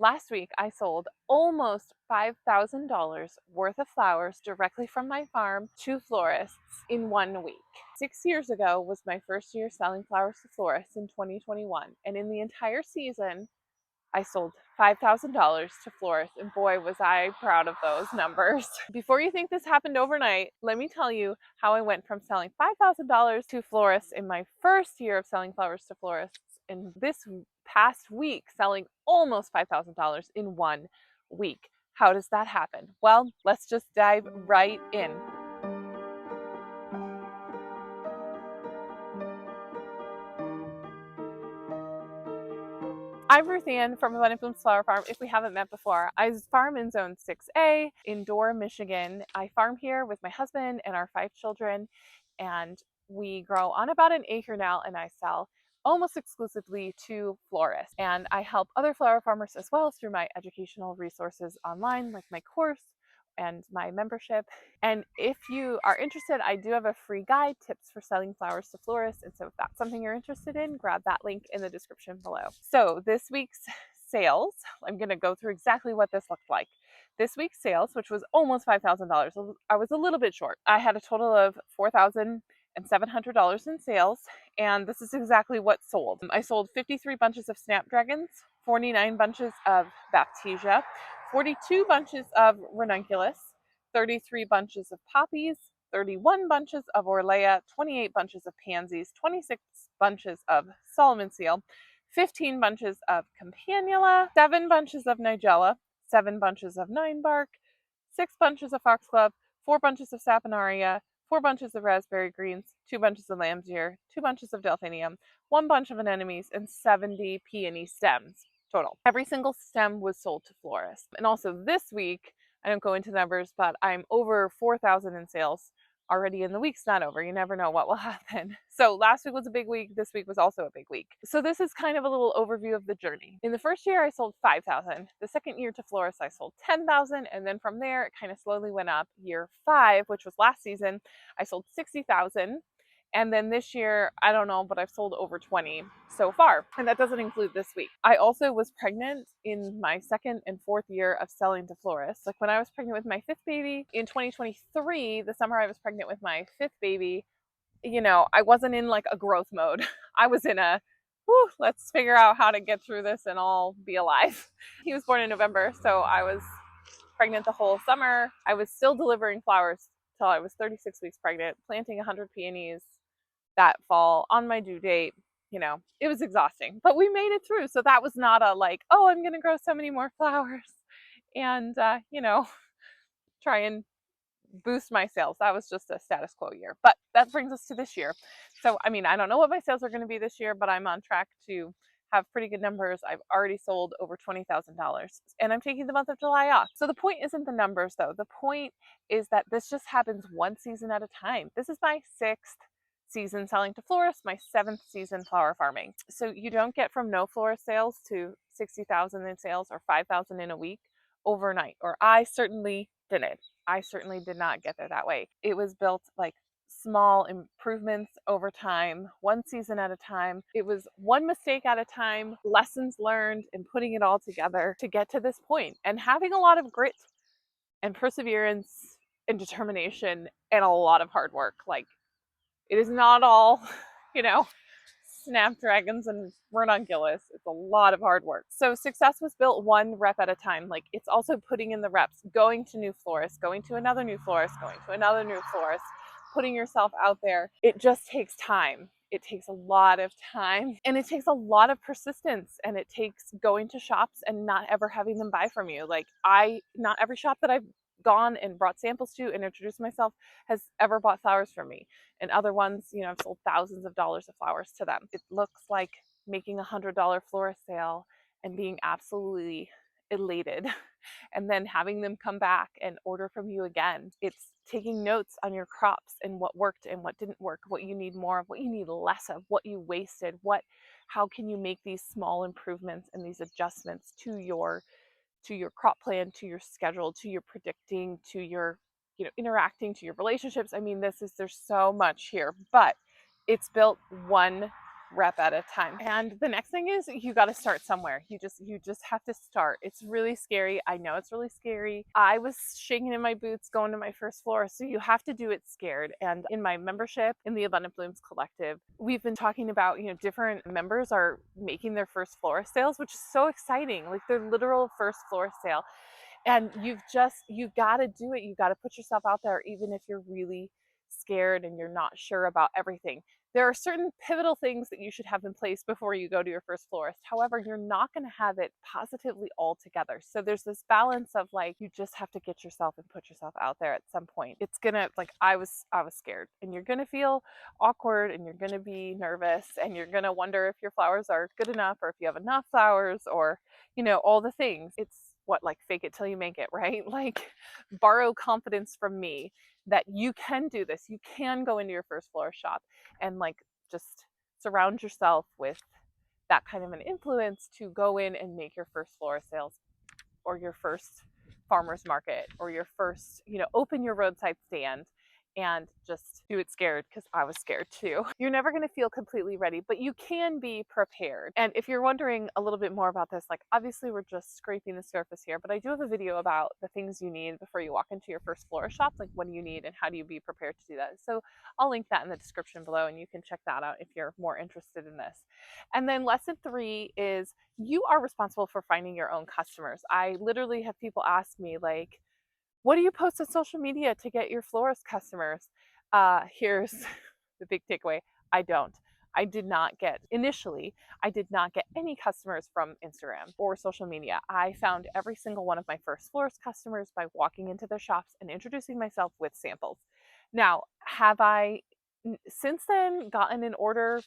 Last week, I sold almost $5,000 worth of flowers directly from my farm to florists in 1 week. 6 years ago was my first year selling flowers to florists in 2021. And in the entire season, I sold $5,000 to florists, and boy, was I proud of those numbers. Before you think this happened overnight, let me tell you how I went from selling $5,000 to florists in my first year of selling flowers to florists, and this past week selling almost $5,000 in 1 week. How does that happen? Well, let's just dive right in. I'm Ruth Ann from Abundant Blooms Flower Farm. If we haven't met before, I farm in Zone 6A in Dora, Michigan. I farm here with my husband and our 5 children, and we grow on about an acre now, and I sell almost exclusively to florists. And I help other flower farmers as well through my educational resources online, like my course and my membership. And if you are interested, I do have a free guide, tips for selling flowers to florists. And so if that's something you're interested in, grab that link in the description below. So this week's sales, I'm going to go through exactly what this looked like. This week's sales, which was almost $5,000, I was a little bit short. I had a total of $4,700 in sales, and this is exactly what sold. I sold 53 bunches of snapdragons, 49 bunches of baptisia, 42 bunches of ranunculus, 33 bunches of poppies, 31 bunches of orlea, 28 bunches of pansies, 26 bunches of Solomon seal, 15 bunches of campanula, 7 bunches of nigella, 7 bunches of ninebark, 6 bunches of foxglove, 4 bunches of saponaria, 4 bunches of raspberry greens, 2 bunches of lamb's ear, 2 bunches of delphinium, 1 bunch of anemones, and 70 peony stems total. Every single stem was sold to florists. And also this week, I don't go into numbers, but I'm over 4,000 in sales already, and the week's not over. You never know what will happen. So last week was a big week. This week was also a big week. So this is kind of a little overview of the journey. In the first year, I sold 5,000. The second year to florists, I sold 10,000. And then from there, it kind of slowly went up. Year 5, which was last season, I sold 60,000. And then this year, I don't know, but I've sold over 20 so far. And that doesn't include this week. I also was pregnant in my second and fourth year of selling to florists. Like when I was pregnant with my 5th baby in 2023, the summer I was pregnant with my 5th baby, I wasn't in like a growth mode. I was in a, let's figure out how to get through this and all be alive. He was born in November, so I was pregnant the whole summer. I was still delivering flowers till I was 36 weeks pregnant, planting 100 peonies that fall on my due date. It was exhausting, but we made it through. So that was not a like, oh, I'm going to grow so many more flowers and, try and boost my sales. That was just a status quo year. But that brings us to this year. So, I don't know what my sales are going to be this year, but I'm on track to have pretty good numbers. I've already sold over $20,000, and I'm taking the month of July off. So the point isn't the numbers though. The point is that this just happens one season at a time. This is my 6th season selling to florists, my 7th season flower farming. So you don't get from no florist sales to 60,000 in sales or 5,000 in a week overnight, or I certainly didn't. I certainly did not get there that way. It was built like small improvements over time, one season at a time. It was one mistake at a time, lessons learned, and putting it all together to get to this point, and having a lot of grit and perseverance and determination and a lot of hard work. Like, it is not all, you know, snapdragons and ranunculus. It's a lot of hard work. So success was built one rep at a time. Like, it's also putting in the reps, going to new florists, going to another new florist, going to another new florist, putting yourself out there. It just takes time. It takes a lot of time, and it takes a lot of persistence, and it takes going to shops and not ever having them buy from you. Like, not every shop that I've gone and brought samples to and introduced myself has ever bought flowers from me. And other ones, I've sold thousands of dollars of flowers to them. It looks like making $100 florist sale and being absolutely elated and then having them come back and order from you again. It's taking notes on your crops and what worked and what didn't work, what you need more of, what you need less of, what you wasted, how can you make these small improvements and these adjustments to your crop plan, to your schedule, to your predicting, to your interacting, to your relationships. There's so much here, but it's built one rep at a time. And the next thing is you got to start somewhere. You just have to start. It's really scary. I know it's really scary. I was shaking in my boots going to my first florist, so you have to do it scared. And in my membership in the Abundant Blooms Collective, we've been talking about, different members are making their first florist sales, which is so exciting. Like their literal first florist sale. And you got to do it. You got to put yourself out there, even if you're really scared and you're not sure about everything. There are certain pivotal things that you should have in place before you go to your first florist. However, you're not going to have it positively all together. So there's this balance of like, you just have to get yourself and put yourself out there at some point. It's gonna, like, I was scared, and you're gonna feel awkward, and you're gonna be nervous, and you're gonna wonder if your flowers are good enough, or if you have enough flowers, or all the things. It's what, like, fake it till you make it, right? Like, borrow confidence from me that you can do this. You can go into your first florist shop and, like, just surround yourself with that kind of an influence to go in and make your first florist sales, or your first farmer's market, or your first, open your roadside stand, and just do it scared, because I was scared too. You're never going to feel completely ready, but you can be prepared. And if you're wondering a little bit more about this, like, obviously we're just scraping the surface here, but I do have a video about the things you need before you walk into your first florist shop, like what do you need and how do you be prepared to do that. So I'll link that in the description below, and you can check that out if you're more interested in this. And then lesson 3 is you are responsible for finding your own customers. I literally have people ask me, like, what do you post on social media to get your florist customers? Here's the big takeaway. I don't. Initially, I did not get any customers from Instagram or social media. I found every single one of my first florist customers by walking into their shops and introducing myself with samples. Now, have I since then gotten an order,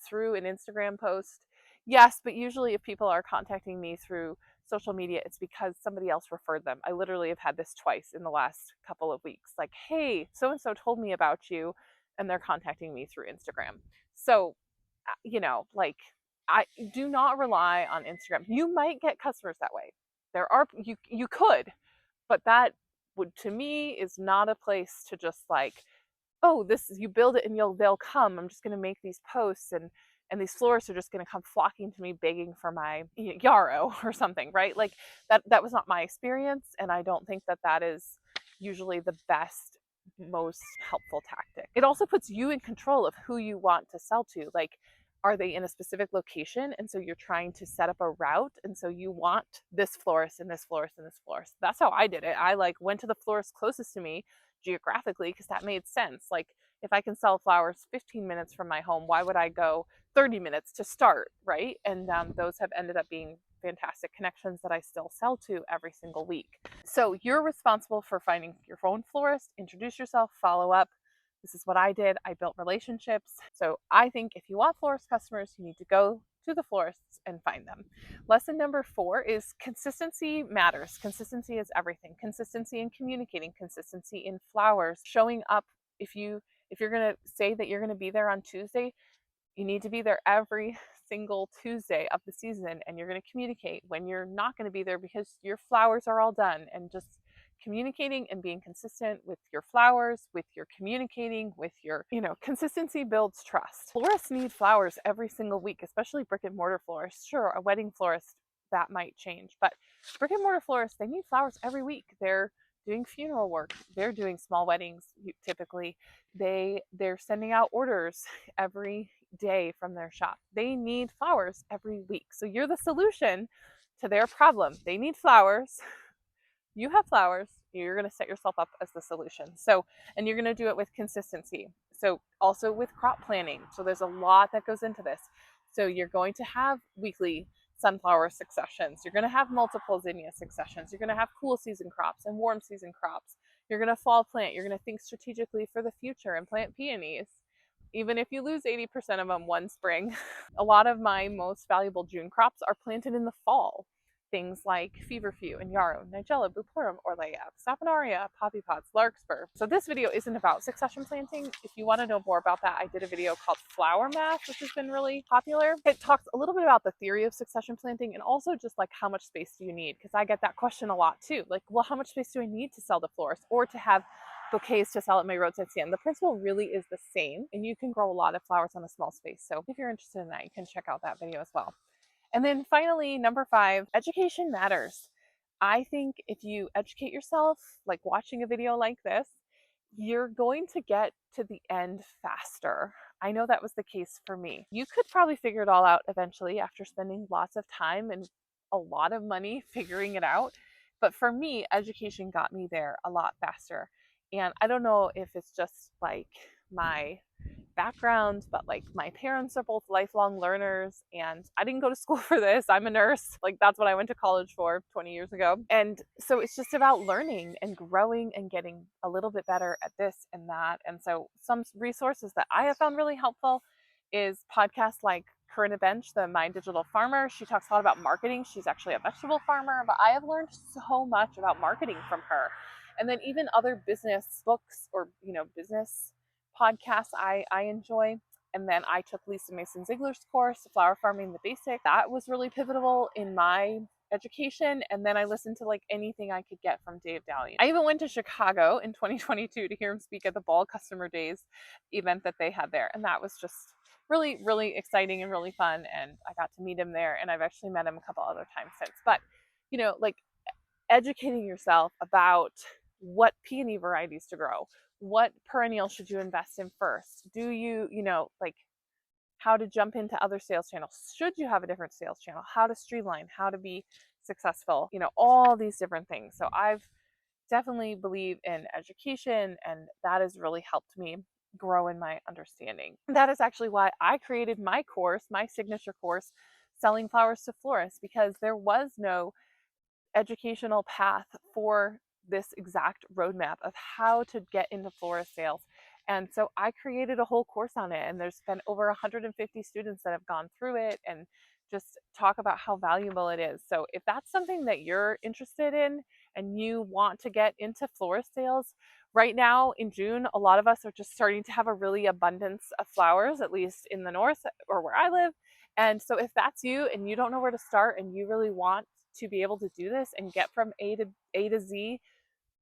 through an Instagram post? Yes, but usually if people are contacting me through social media, it's because somebody else referred them. I literally have had this twice in the last couple of weeks. Like, hey, so and so told me about you, and they're contacting me through Instagram. So, like, I do not rely on Instagram. You might get customers that way. You could, but that would, to me, is not a place to just like, oh, this is, you build it and they'll come. I'm just going to make these posts, and these florists are just going to come flocking to me begging for my yarrow or something, right? Like that was not my experience, and I don't think that is usually the best, most helpful tactic. It also puts you in control of who you want to sell to. Like, are they in a specific location, and so you're trying to set up a route, and so you want this florist and this florist and this florist. That's how I did it. I went to the florist closest to me geographically, because that made sense. Like, if I can sell flowers 15 minutes from my home, why would I go 30 minutes to start, right? And those have ended up being fantastic connections that I still sell to every single week. So you're responsible for finding your own florist, introduce yourself, follow up. This is what I did. I built relationships. So I think if you want florist customers, you need to go to the florists and find them. Lesson number 4 is consistency matters. Consistency is everything. Consistency in communicating, consistency in flowers, showing up. If you're going to say that you're going to be there on Tuesday, you need to be there every single Tuesday of the season, and you're going to communicate when you're not going to be there because your flowers are all done. And just communicating and being consistent with your flowers, with your communicating, with your, consistency builds trust. Florists need flowers every single week, especially brick and mortar florists. Sure, a wedding florist, that might change, but brick and mortar florists, they need flowers every week. They're doing funeral work. They're doing small weddings typically. They're sending out orders every day from their shop. They need flowers every week. So you're the solution to their problem. They need flowers. You have flowers. You're going to set yourself up as the solution. So, and you're going to do it with consistency. So also with crop planning. So there's a lot that goes into this. So you're going to have weekly sunflower successions. You're going to have multiple zinnia successions. You're going to have cool season crops and warm season crops. You're going to fall plant. You're going to think strategically for the future and plant peonies, even if you lose 80% of them one spring. A lot of my most valuable June crops are planted in the fall. Things like feverfew and yarrow, nigella, bupleurum, orleia, saponaria, poppy pods, larkspur. So this video isn't about succession planting. If you want to know more about that, I did a video called Flower Math, which has been really popular. It talks a little bit about the theory of succession planting, and also just like, how much space do you need? Because I get that question a lot too. Like, well, how much space do I need to sell to florists or to have bouquets to sell at my roadside stand. The principle really is the same, and you can grow a lot of flowers on a small space. So if you're interested in that, you can check out that video as well. And then finally, number 5, education matters. I think if you educate yourself, like watching a video like this, you're going to get to the end faster. I know that was the case for me. You could probably figure it all out eventually after spending lots of time and a lot of money figuring it out. But for me, education got me there a lot faster. And I don't know if it's just like my background, but like my parents are both lifelong learners and I didn't go to school for this. I'm a nurse. Like that's what I went to college for 20 years ago. And so it's just about learning and growing and getting a little bit better at this and that. And so some resources that I have found really helpful is podcasts like Corinna Bench, the My Digital Farmer. She talks a lot about marketing. She's actually a vegetable farmer, but I have learned so much about marketing from her. And then even other business books or, business podcasts I enjoy. And then I took Lisa Mason Ziegler's course, Flower Farming the Basic. That was really pivotal in my education. And then I listened to like anything I could get from Dave Dallian. I even went to Chicago in 2022 to hear him speak at the Ball Customer Days event that they had there. And that was just really, really exciting and really fun. And I got to meet him there. And I've actually met him a couple other times since. But, like educating yourself about what peony varieties to grow, what perennial should you invest in first? Do you, like how to jump into other sales channels? Should you have a different sales channel? How to streamline, how to be successful, all these different things. So I've definitely believe in education, and that has really helped me grow in my understanding. That is actually why I created my course, my signature course, Selling Flowers to Florists, because there was no educational path for this exact roadmap of how to get into florist sales. And so I created a whole course on it, and there's been over 150 students that have gone through it and just talk about how valuable it is. So if that's something that you're interested in and you want to get into florist sales, right now in June, a lot of us are just starting to have a really abundance of flowers, at least in the north or where I live. And so if that's you and you don't know where to start and you really want to be able to do this and get from A to Z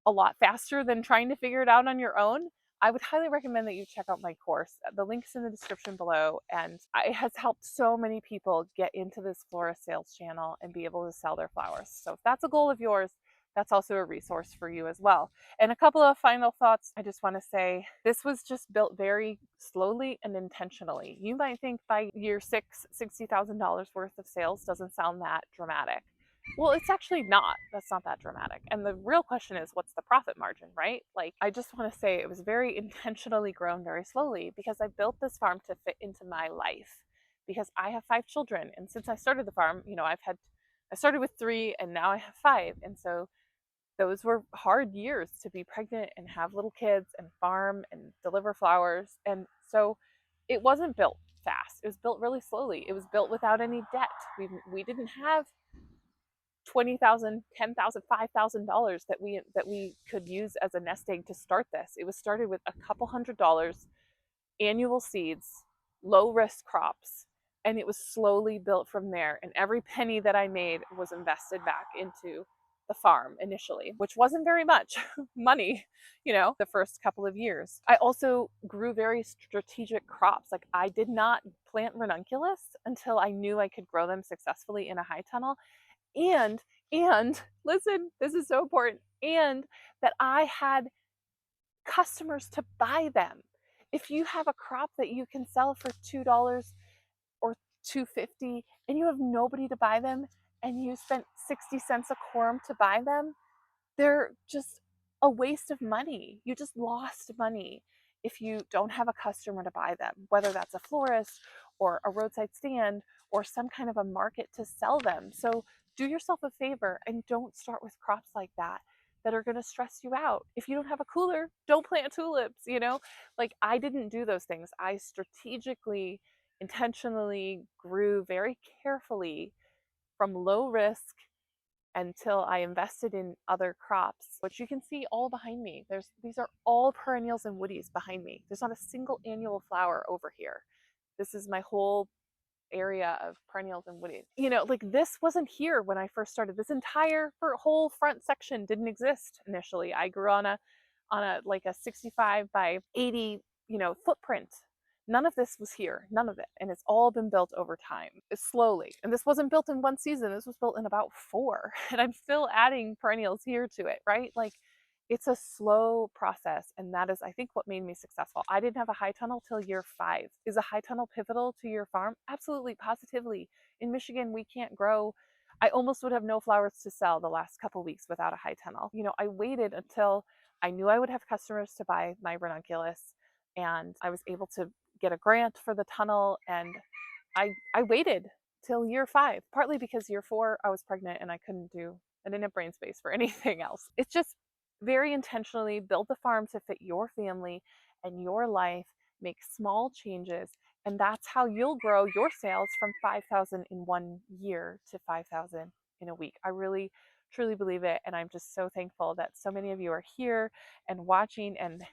a lot faster than trying to figure it out on your own, I would highly recommend that you check out my course. The link's in the description below, and it has helped so many people get into this florist sales channel and be able to sell their flowers. So if that's a goal of yours, that's also a resource for you as well. And a couple of final thoughts. I just want to say this was just built very slowly and intentionally. You might think by year 6, $60,000 worth of sales doesn't sound that dramatic. Well, it's actually not. That's not that dramatic. And the real question is, what's the profit margin, right? Like, I just want to say it was very intentionally grown very slowly because I built this farm to fit into my life because I have 5 children. And since I started the farm, I started with 3 and now I have 5. And so those were hard years to be pregnant and have little kids and farm and deliver flowers. And so it wasn't built fast. It was built really slowly. It was built without any debt. We didn't have $20,000, $10,000, $5,000 that we could use as a nest egg to start this. It was started with a couple $100, annual seeds, low risk crops, and it was slowly built from there. And every penny that I made was invested back into the farm initially, which wasn't very much money, the first couple of years. I also grew very strategic crops. Like I did not plant ranunculus until I knew I could grow them successfully in a high tunnel. And listen, this is so important, and that I had customers to buy them. If you have a crop that you can sell for $2 or $2.50 and you have nobody to buy them and you spent 60 cents a quorum to buy them, they're just a waste of money. You just lost money if you don't have a customer to buy them, whether that's a florist or a roadside stand or some kind of a market to sell them. So do yourself a favor and don't start with crops like that are going to stress you out. If you don't have a cooler, don't plant tulips, Like I didn't do those things. I strategically, intentionally grew very carefully from low risk until I invested in other crops, which you can see all behind me. These are all perennials and woodies behind me. There's not a single annual flower over here. This is my whole area of perennials and woodies. Like this wasn't here when I first started. This entire whole front section didn't exist initially. I grew on on a like a 65 by 80, footprint. None of this was here, none of it. And it's all been built over time, slowly. And this wasn't built in one season, this was built in about 4. And I'm still adding perennials here to it, right? Like it's a slow process. And that is, I think, what made me successful. I didn't have a high tunnel till year 5. Is a high tunnel pivotal to your farm? Absolutely, positively. In Michigan, we can't grow. I almost would have no flowers to sell the last couple weeks without a high tunnel. I waited until I knew I would have customers to buy my ranunculus, and I was able to get a grant for the tunnel. And I waited till year 5, partly because year 4 I was pregnant and I didn't have brain space for anything else. It's just very intentionally build the farm to fit your family and your life, make small changes, and that's how you'll grow your sales from 5,000 in 1 year to 5,000 in a week. I really truly believe it, and I'm just so thankful that so many of you are here and watching and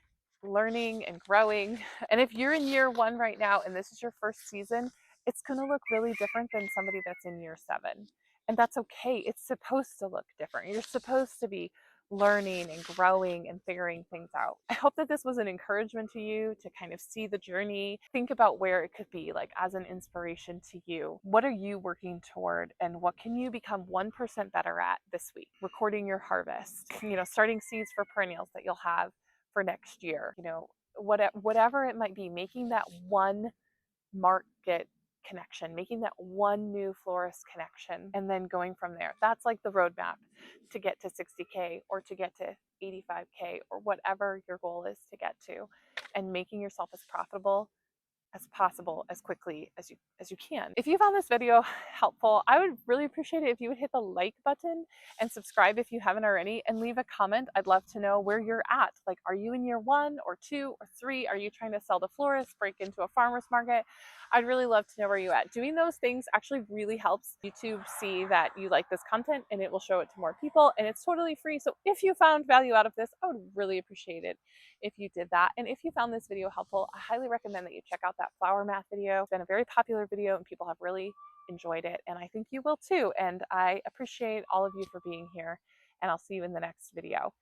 learning and growing. And if you're in year 1 right now and this is your first season, it's going to look really different than somebody that's in year 7. And that's okay. It's supposed to look different. You're supposed to be learning and growing and figuring things out. I hope that this was an encouragement to you to kind of see the journey, think about where it could be, like as an inspiration to you. What are you working toward, and what can you become 1% better at this week? Recording your harvest, starting seeds for perennials that you'll have for next year, whatever it might be, making that one market connection, making that one new florist connection, and then going from there. That's like the roadmap to get to 60K or to get to 85K or whatever your goal is to get to, and making yourself as profitable as possible as quickly as you can. If you found this video helpful, I would really appreciate it if you would hit the like button and subscribe if you haven't already, and leave a comment. I'd love to know where you're at. Like, are you in year 1 or 2 or 3? Are you trying to sell to florists, break into a farmer's market? I'd really love to know where you're at. Doing those things actually really helps YouTube see that you like this content, and it will show it to more people, and it's totally free. So if you found value out of this, I would really appreciate it if you did that. And if you found this video helpful, I highly recommend that you check out that flower math video. It's been a very popular video and people have really enjoyed it, and I think you will too. And I appreciate all of you for being here, and I'll see you in the next video.